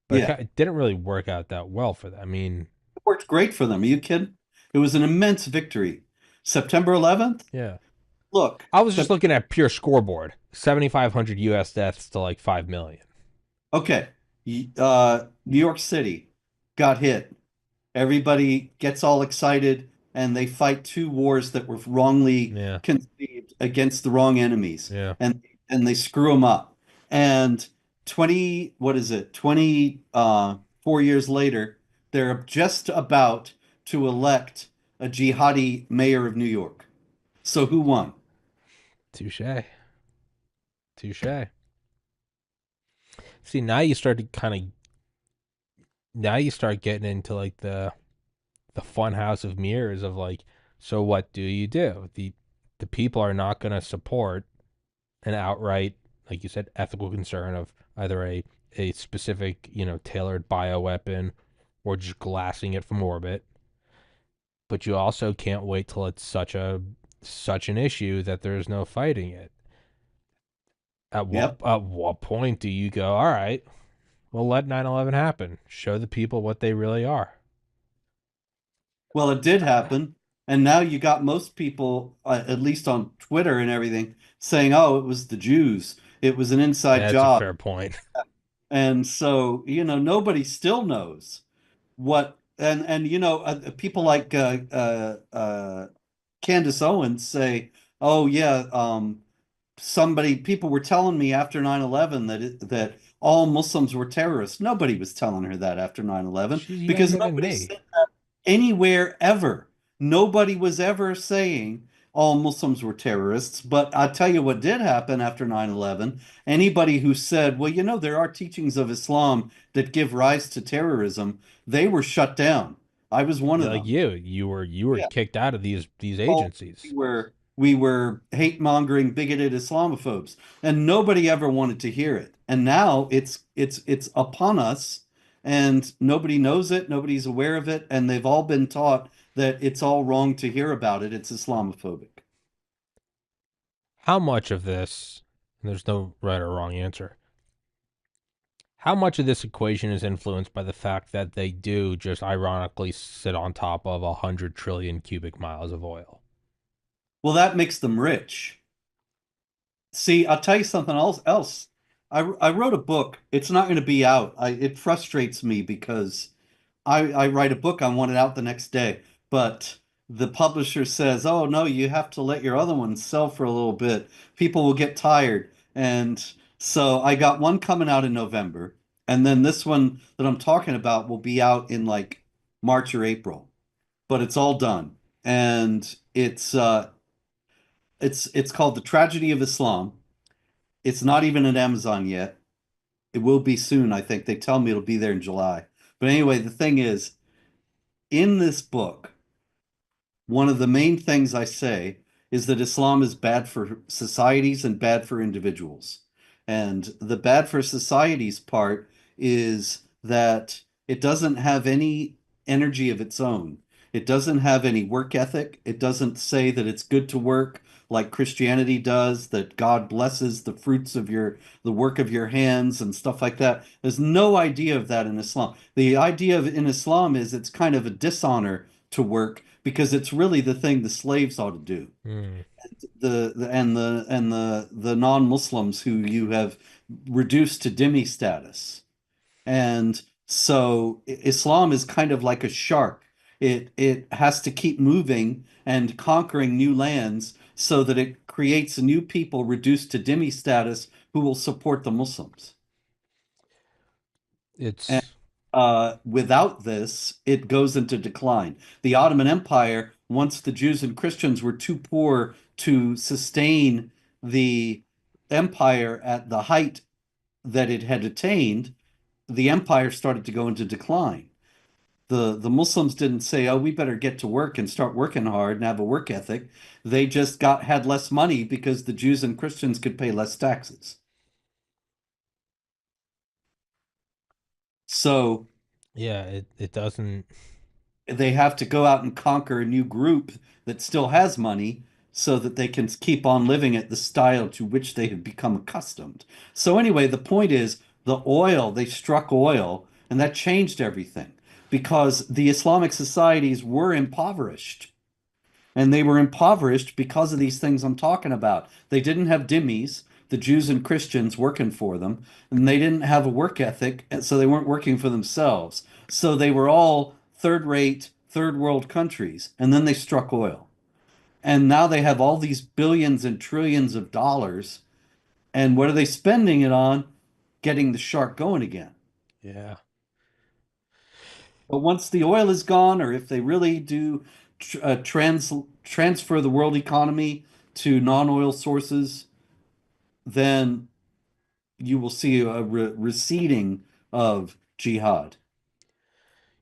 [SPEAKER 1] but
[SPEAKER 2] Yeah,
[SPEAKER 1] it didn't really work out that well for them. I mean,
[SPEAKER 2] it worked great for them. Are you kidding? It was an immense victory. September 11th?
[SPEAKER 1] yeah.
[SPEAKER 2] Look,
[SPEAKER 1] I was just looking at pure scoreboard: 7,500 U.S. deaths to like 5 million.
[SPEAKER 2] okay. New York City got hit. Everybody gets all excited and they fight two wars that were wrongly
[SPEAKER 1] Yeah,
[SPEAKER 2] conceived against the wrong enemies,
[SPEAKER 1] yeah.
[SPEAKER 2] and they screw them up. And 20, what is it? 4 years later, they're just about to elect a jihadi mayor of New York. So who won?
[SPEAKER 1] Touche, touche. See, now you start to now you start getting into like the fun house of mirrors of like, so what do you do? The people are not going to support an outright, like you said, ethical concern of either a specific, tailored bioweapon or just glassing it from orbit. But you also can't wait till it's such an issue that there's no fighting it.
[SPEAKER 2] Yep.
[SPEAKER 1] At what point do you go, all right, well, let 9/11 happen. Show the people what they really are.
[SPEAKER 2] Well, it did happen. And now you got most people, at least on Twitter and everything, saying, oh, it was the Jews. It was an inside
[SPEAKER 1] That's a
[SPEAKER 2] job.
[SPEAKER 1] fair point.
[SPEAKER 2] And so, nobody still knows what, and people like Candace Owens say, oh, yeah, people were telling me after 9/11 that all Muslims were terrorists. Nobody was telling her that after 9/11
[SPEAKER 1] She's
[SPEAKER 2] because
[SPEAKER 1] younger than
[SPEAKER 2] nobody
[SPEAKER 1] me.
[SPEAKER 2] said anywhere ever. Nobody was ever saying all Muslims were terrorists. But I'll tell you what did happen after 9/11. Anybody who said, well, there are teachings of Islam that give rise to terrorism, they were shut down. I was one
[SPEAKER 1] Yeah,
[SPEAKER 2] of
[SPEAKER 1] like
[SPEAKER 2] them.
[SPEAKER 1] you were
[SPEAKER 2] Yeah.
[SPEAKER 1] kicked out of these
[SPEAKER 2] Told we
[SPEAKER 1] agencies.
[SPEAKER 2] were we were hate-mongering, bigoted Islamophobes, and nobody ever wanted to hear it. And now it's upon us, and nobody knows it, nobody's aware of it, and they've all been taught that it's all wrong to hear about it. It's Islamophobic.
[SPEAKER 1] How much of this, and there's no right or wrong answer, how much of this equation is influenced by the fact that they do just ironically sit on top of 100 trillion cubic miles of oil?
[SPEAKER 2] Well, that makes them rich. See, I'll tell you something else. I wrote a book. It's not going to be out. It frustrates me because I write a book, I want it out the next day. But the publisher says, oh, no, you have to let your other ones sell for a little bit. People will get tired. And so I got one coming out in November. And then this one that I'm talking about will be out in like March or April. But it's all done. And it's called The Tragedy of Islam. It's not even at Amazon yet. It will be soon, I think. They tell me it'll be there in July. But anyway, the thing is, in this book, one of the main things I say is that Islam is bad for societies and bad for individuals. And the bad for societies part is that it doesn't have any energy of its own. It doesn't have any work ethic. It doesn't say that it's good to work like Christianity does, that God blesses the fruits of the work of your hands and stuff like that. There's no idea of that in Islam. The idea of in Islam is it's kind of a dishonor to work because it's really the thing the slaves ought to do.
[SPEAKER 1] Hmm.
[SPEAKER 2] The non-Muslims who you have reduced to dhimmi status. And so Islam is kind of like a shark. It has to keep moving and conquering new lands so that it creates a new people reduced to dhimmi status who will support the Muslims. And
[SPEAKER 1] It's
[SPEAKER 2] without this, it goes into decline. The Ottoman Empire, once the Jews and Christians were too poor to sustain the empire at the height that it had attained, the empire started to go into decline. The Muslims didn't say, "Oh, we better get to work and start working hard and have a work ethic." They just got had less money because the Jews and Christians could pay less taxes. So
[SPEAKER 1] Yeah, it doesn't.
[SPEAKER 2] they have to go out and conquer a new group that still has money so that they can keep on living at the style to which they have become accustomed. So anyway, the point is the oil, they struck oil, and that changed everything because the Islamic societies were impoverished. And they were impoverished because of these things I'm talking about. They didn't have dhimmis, the Jews and Christians working for them, and they didn't have a work ethic, and so they weren't working for themselves. So they were all third-rate, third world countries, and then they struck oil. And now they have all these billions and trillions of dollars, and what are they spending it on? Getting the shark going again.
[SPEAKER 1] Yeah.
[SPEAKER 2] But once the oil is gone, or if they really do transfer the world economy to non-oil sources, then you will see a receding of jihad.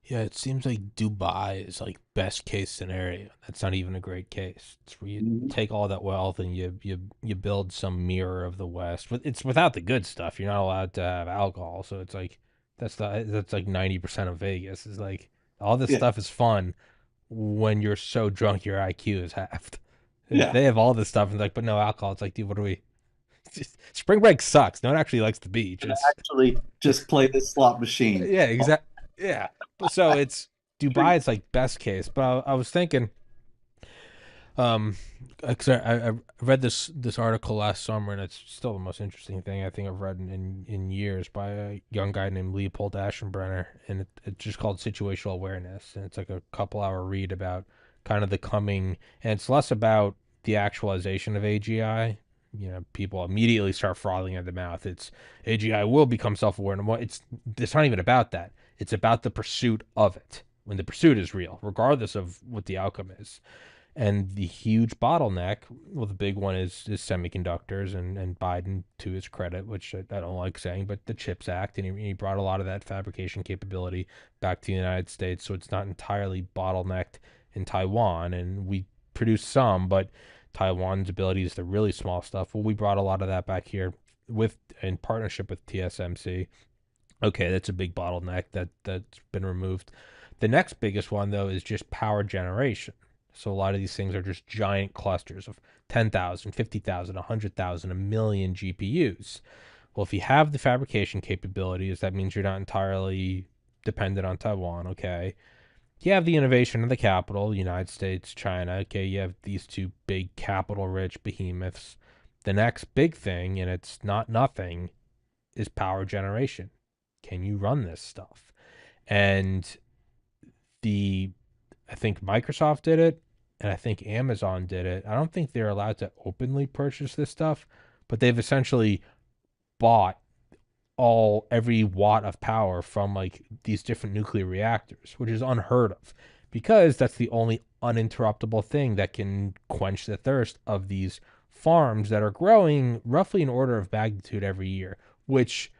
[SPEAKER 1] Yeah, it seems like Dubai is like best case scenario. That's not even a great case. It's where you
[SPEAKER 2] Mhm.
[SPEAKER 1] take all that wealth and you build some mirror of the West. But it's without the good stuff. You're not allowed to have alcohol, so it's like that's like 90% of Vegas. Is like all this
[SPEAKER 2] Yeah,
[SPEAKER 1] stuff is fun when you're so drunk your IQ is halved.
[SPEAKER 2] yeah.
[SPEAKER 1] They have all this stuff and like, but no alcohol. It's like, dude, what are we? Spring break sucks. No one actually likes the beach. It's
[SPEAKER 2] Actually, just play this slot machine.
[SPEAKER 1] yeah, exactly. Yeah, but so it's Dubai is like best case. But I was thinking, um, 'cause I read this article last summer, and it's still the most interesting thing I think I've read in years by a young guy named Leopold Aschenbrenner, and it's just called Situational Awareness, and it's like a couple hour read about kind of the coming, and it's less about the actualization of AGI. You know, people immediately start frothing at the mouth. It's AGI will become self-aware, and it's not even about that. It's about the pursuit of it. When the pursuit is real, regardless of what the outcome is. And the huge bottleneck, well, the big one is semiconductors, and Biden, to his credit, which I don't like saying, but the CHIPS Act, and he brought a lot of that fabrication capability back to the United States, so it's not entirely bottlenecked in Taiwan, and we produce some, but Taiwan's ability is the really small stuff. Well, we brought a lot of that back here with in partnership with TSMC. Okay, that's a big bottleneck that's been removed. The next biggest one though is just power generation. So a lot of these things are just giant clusters of 10,000, 50,000, 100,000, a million GPUs. Well, if you have the fabrication capabilities, that means you're not entirely dependent on Taiwan, okay? You have the innovation of the capital, United States, China, okay? You have these two big capital rich behemoths. The next big thing, and it's not nothing, is power generation. Can you run this stuff? And the I think Microsoft did it, and I think Amazon did it. I don't think they're allowed to openly purchase this stuff, but they've essentially bought every watt of power from like these different nuclear reactors, which is unheard of because that's the only uninterruptible thing that can quench the thirst of these farms that are growing roughly an order of magnitude every year, which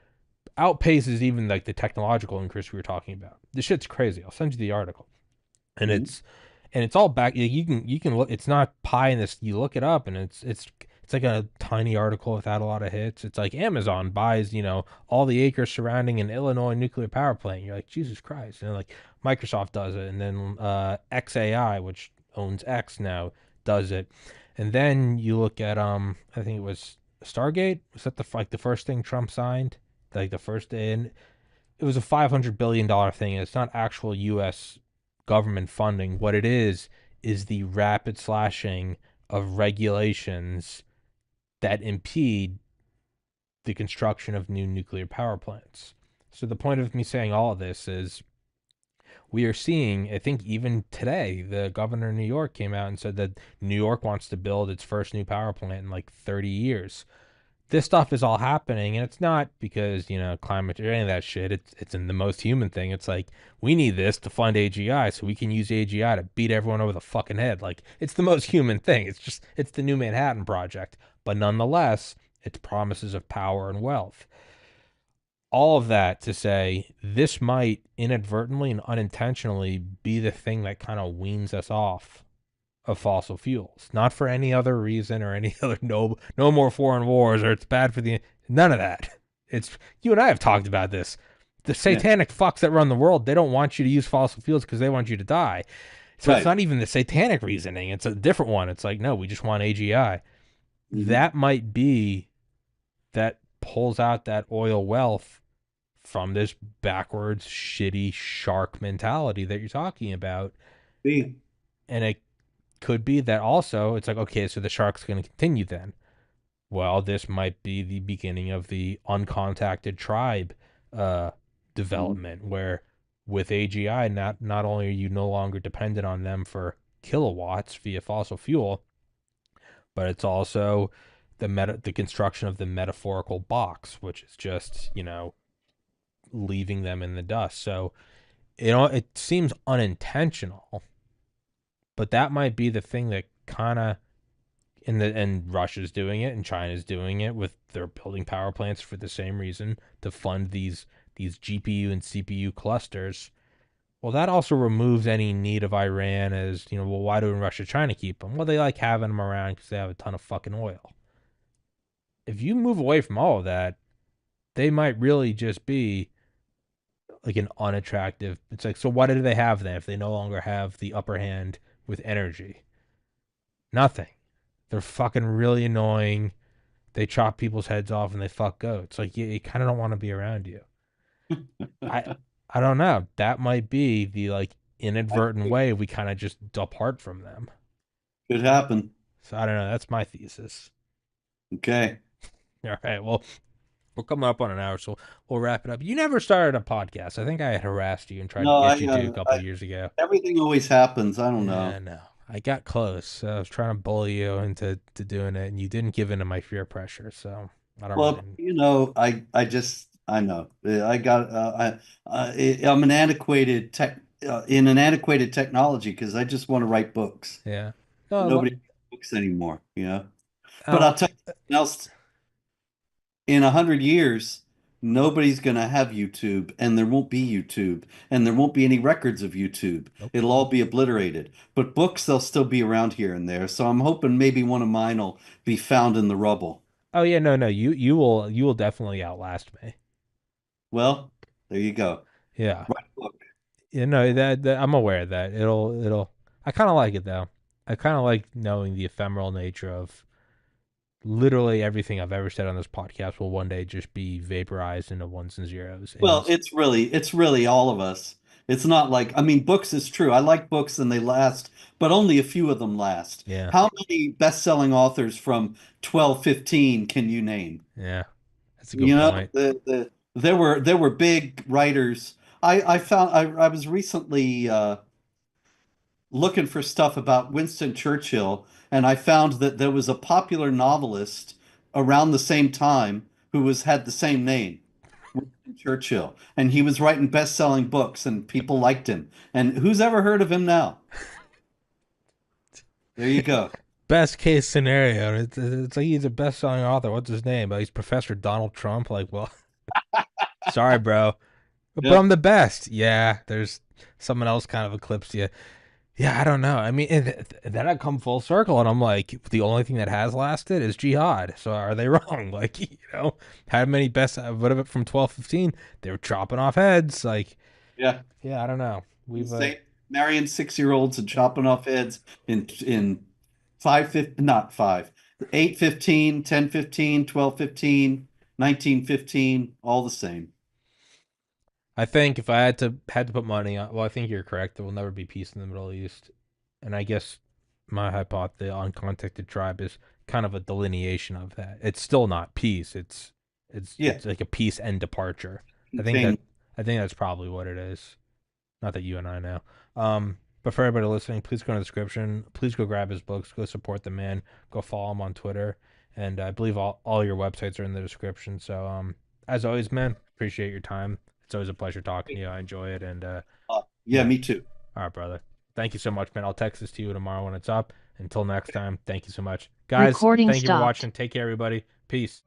[SPEAKER 1] outpaces even like the technological increase we were talking about. This shit's crazy. I'll send you the article, and
[SPEAKER 2] Mhm.
[SPEAKER 1] it's all back. You can look. It's not pie in this. You look it up, and it's like a tiny article without a lot of hits. It's like Amazon buys all the acres surrounding an Illinois nuclear power plant. You're like Jesus Christ, and then, like Microsoft does it, and then XAI, which owns X now, does it, and then you look at I think it was Stargate. Was that the first thing Trump signed? Like the first day, and it was a $500 billion thing. And it's not actual U.S. government funding. What it is the rapid slashing of regulations that impede the construction of new nuclear power plants. So the point of me saying all of this is we are seeing, I think even today, the governor of New York came out and said that New York wants to build its first new power plant in like 30 years. this stuff is all happening, and it's not because climate or any of that shit. It's in the most human thing. It's like we need this to fund AGI so we can use AGI to beat everyone over the fucking head. Like it's the most human thing. It's the new Manhattan Project, but nonetheless, it's promises of power and wealth. All of that to say, this might inadvertently and unintentionally be the thing that kind of weans us off of fossil fuels, not for any other reason or any other no more foreign wars or it's bad for the none of that. It's you and I have talked about this. The
[SPEAKER 2] Yeah.
[SPEAKER 1] satanic fucks that run the world, they don't want you to use fossil fuels because they want you to die. So it's
[SPEAKER 2] Right.
[SPEAKER 1] not even the satanic reasoning. It's a different one. It's like, no, we just want AGI.
[SPEAKER 2] Hmm.
[SPEAKER 1] That might be that pulls out that oil wealth from this backwards, shitty shark mentality that you're talking about.
[SPEAKER 2] Yeah.
[SPEAKER 1] And it could be that also it's like, okay, so the shark's going to continue then. Well, this might be the beginning of the uncontacted tribe uh,
[SPEAKER 2] Hmm.
[SPEAKER 1] development, where with AGI, not only are you no longer dependent on them for kilowatts via fossil fuel, but it's also the construction of the metaphorical box, which is just leaving them in the dust. So it seems unintentional, but that might be the thing that kind of and Russia's doing it and China's doing it with their building power plants for the same reason to fund these GPU and CPU clusters. Well, that also removes any need of Iran as, well, why do Russia trying to keep them? Well, they like having them around because they have a ton of fucking oil. If you move away from all of that, they might really just be like an unattractive. It's like, so what do they have then if they no longer have the upper hand with energy? Nothing. They're fucking really annoying. They chop people's heads off and they fuck goats. Like you kind of don't want to be around you. I I don't know. That might be the like
[SPEAKER 2] I
[SPEAKER 1] inadvertent
[SPEAKER 2] think
[SPEAKER 1] way we kind of just depart from them.
[SPEAKER 2] it could happen.
[SPEAKER 1] So I don't know. That's my thesis.
[SPEAKER 2] Okay.
[SPEAKER 1] All right. Well, we're coming up on an hour, so we'll wrap it up. You never started a podcast. I think I had harassed you and tried to
[SPEAKER 2] No,
[SPEAKER 1] get you to a couple of years ago.
[SPEAKER 2] everything always happens. I don't know.
[SPEAKER 1] Yeah, no. I got close. So I was trying to bully you into doing it, and you didn't give in to my fear pressure. So I don't
[SPEAKER 2] Well,
[SPEAKER 1] really.
[SPEAKER 2] I know. I got I'm an antiquated tech in an antiquated technology because I just want to write books.
[SPEAKER 1] Yeah. No,
[SPEAKER 2] Nobody writes books anymore, you know. But
[SPEAKER 1] uh,
[SPEAKER 2] I'll tell you something else. In 100 years, nobody's going to have YouTube, and there won't be YouTube, and there won't be any records of YouTube.
[SPEAKER 1] nope.
[SPEAKER 2] It'll all be obliterated. But books, they'll still be around here and there. So I'm hoping maybe one of mine will be found in the rubble.
[SPEAKER 1] Oh yeah, no, no. You will definitely outlast me.
[SPEAKER 2] Well, there you go.
[SPEAKER 1] Yeah.
[SPEAKER 2] Write a book.
[SPEAKER 1] That I'm aware of that. It'll. I kind of like it though. I kind of like knowing the ephemeral nature of literally everything I've ever said on this podcast will one day just be vaporized into ones and zeros. And
[SPEAKER 2] Well, it's really all of us. It's not like, I mean, books is true. I like books and they last, but only a few of them last.
[SPEAKER 1] yeah,
[SPEAKER 2] How many best-selling authors from 1215 can you name?
[SPEAKER 1] yeah, that's a good
[SPEAKER 2] You know,
[SPEAKER 1] point.
[SPEAKER 2] there were big writers. I found I was recently looking for stuff about Winston Churchill, and I found that there was a popular novelist around the same time who was had the same name, Winston Churchill, and he was writing best-selling books, and people liked him. And who's ever heard of him now? There you go.
[SPEAKER 1] Best case scenario. It's like he's a best-selling author. What's his name? He's Professor Donald Trump. Like, well, sorry, bro, but
[SPEAKER 2] Yep.
[SPEAKER 1] I'm the best. Yeah, there's someone else kind of eclipsed you. Yeah, I don't know. I mean, then I come full circle, and I'm like, the only thing that has lasted is jihad. So are they wrong? Like, how many best? What of it from 1215? They were chopping off heads. Like,
[SPEAKER 2] Yeah.
[SPEAKER 1] yeah, I don't know. We've
[SPEAKER 2] Say marrying 6-year-olds and chopping off heads in 5 15, not 5, 8 15, 10 15, 12 15, 19 15, all the same.
[SPEAKER 1] I think if I had to put money on, well, I think you're correct. There will never be peace in the Middle East, and I guess my hypothesis, the uncontacted tribe, is kind of a delineation of that. It's still not peace. It's
[SPEAKER 2] Yeah.
[SPEAKER 1] it's like a peace and departure. I think that
[SPEAKER 2] Contain.
[SPEAKER 1] I think that's probably what it is. Not that you and I know. But for everybody listening, please go in the description. Please go grab his books. Go support the man. Go follow him on Twitter. and I believe all your websites are in the description. So as always, man, appreciate your time. It's always a pleasure talking to you. I enjoy it, and
[SPEAKER 2] Yeah, me too.
[SPEAKER 1] all right, brother. Thank you so much, man. I'll text this to you tomorrow when it's up. Until next time, thank you so much, guys.
[SPEAKER 4] Recording
[SPEAKER 1] Thank you for
[SPEAKER 4] stopped.
[SPEAKER 1] watching. Take care, everybody. Peace.